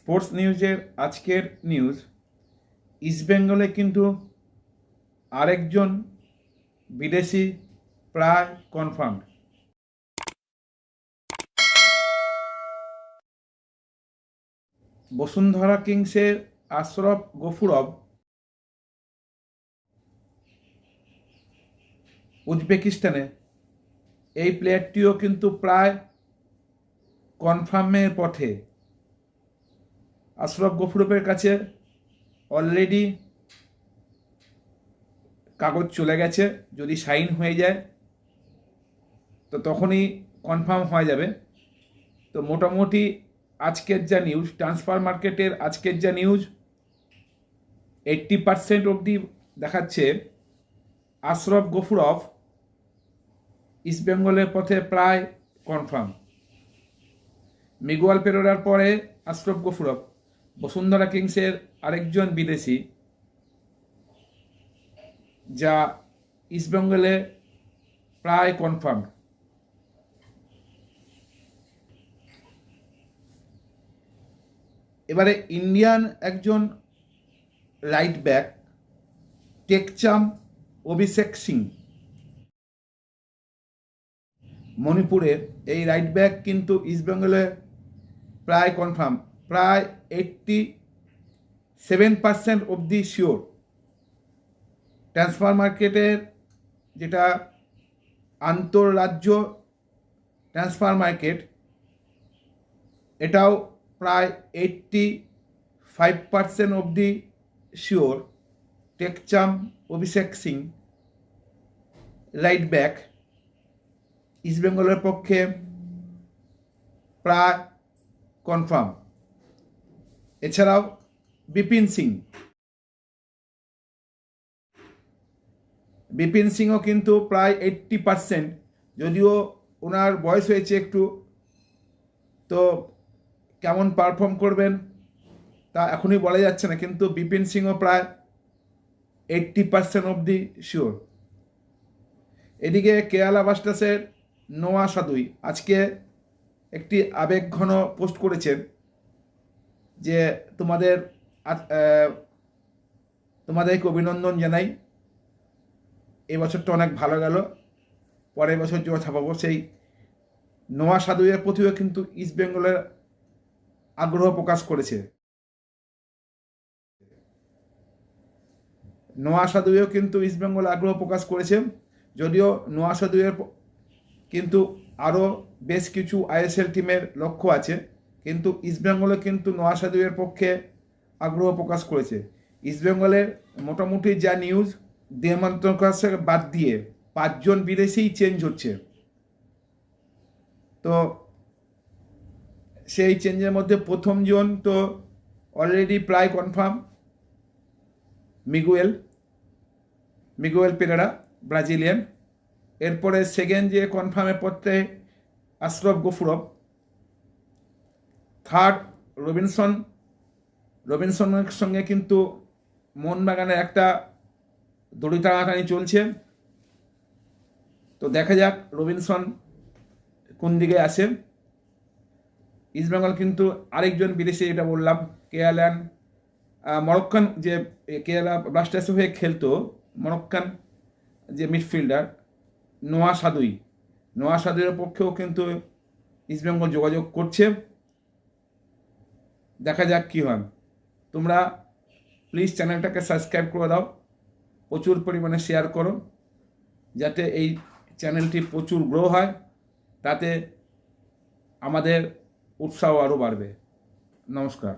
Sports নিউজের আজকের news, ইস্টবেঙ্গলে কিন্তু আরেকজন বিদেশি প্রায় কনফার্ম। বসুন্ধরা কিংসের আশরফ গফুরভ উজবেকিস্তানে, এই প্লেয়ারটিও কিন্তু প্রায় কনফার্মের পথে। আশরফ গফুরভের কাছে অলরেডি কাগজ চলে গেছে, যদি সাইন হয়ে যায় তো তখনই কনফার্ম হয়ে যাবে। তো মোটামুটি আজকের যা নিউজ, ট্রান্সফার মার্কেটের আজকের যা নিউজ, 80% অবধি দেখাচ্ছে আশরফ গফুরভ ইস্টবেঙ্গলের পথে প্রায় কনফার্ম। মিগুয়েল পেরেরার পরে আশরফ গফুরভ বসুন্ধরা কিংসের আরেকজন বিদেশি, যা ইস্টবেঙ্গলে প্রায় কনফার্ম। এবারে ইন্ডিয়ান একজন রাইট ব্যাক টেকচাম অভিষেক সিং, মণিপুরের এই রাইট ব্যাক কিন্তু ইস্টবেঙ্গলে প্রায় কনফার্ম, প্রায় 87% অবধি শিওর। ট্রান্সফার মার্কেটের যেটা আন্তঃরাজ্য ট্রান্সফার মার্কেট, এটাও প্রায় 85% অবধি শিওর। টেকচাম অভিষেক সিং রাইট ব্যাক ইস্টবেঙ্গলের পক্ষে প্রায় কনফার্ম। এছাড়াও বিপিন সিংও কিন্তু প্রায় 80%, যদিও ওনার বয়স হয়েছে একটু, তো কেমন পারফর্ম করবেন তা এখনই বলা যাচ্ছে না, কিন্তু বিপিন সিংও প্রায় 80% অবধি শিওর। এদিকে কেরালা ব্লাস্টার্সের নোয়া সাদুই আজকে একটি আবেগঘন পোস্ট করেছেন যে তোমাদেরকে অভিনন্দন জানাই, এই বছরটা অনেক ভালো গেল, পরের বছর জোড়া ছাপাবো। সেই নোয়া সাদুইয়ের প্রতিও কিন্তু ইস্টবেঙ্গলের আগ্রহ প্রকাশ করেছে। নোয়া সাদুইও কিন্তু ইস্টবেঙ্গলে আগ্রহ প্রকাশ করেছে, যদিও নোয়া সাদুইয়ের কিন্তু আরও বেশ কিছু আইএসএল টিমের লক্ষ্য আছে, কিন্তু ইস্টবেঙ্গলে কিন্তু নোয়া সাদুইয়ের পক্ষে আগ্রহ প্রকাশ করেছে। ইস্টবেঙ্গলের মোটামুটি যা নিউজ, দেমান্তরকে বাদ দিয়ে 5 জন বিদেশিই চেঞ্জ হচ্ছে। তো সেই চেঞ্জের মধ্যে প্রথম জন তো অলরেডি প্রায় কনফার্ম, মিগুয়েল পেরেরা ব্রাজিলিয়ান। এরপরে সেকেন্ড যে কনফার্মের পথে আশরফ গফুরভ, থার্ড রবিনসনের সঙ্গে কিন্তু মোহনবাগানের একটা দড়ি টানাটানি চলছে। তো দেখা যাক রবিনসন কোন দিকে আসে। ইস্টবেঙ্গল কিন্তু আরেকজন বিদেশি, যেটা বললাম মরক্কান, যে কেরালা ব্লাস্টার্স হয়ে খেলতো, মরক্কান যে মিডফিল্ডার নোয়া সাদুইয়ের পক্ষেও কিন্তু ইস্টবেঙ্গল যোগাযোগ করছে। দেখা যাক কী হয়। তোমরা প্লিজ চ্যানেলটাকে সাবস্ক্রাইব করে দাও, প্রচুর পরিমাণে শেয়ার করো, যাতে এই চ্যানেলটি প্রচুর গ্রো হয়, তাতে আমাদের উৎসাহ আরও বাড়বে। নমস্কার।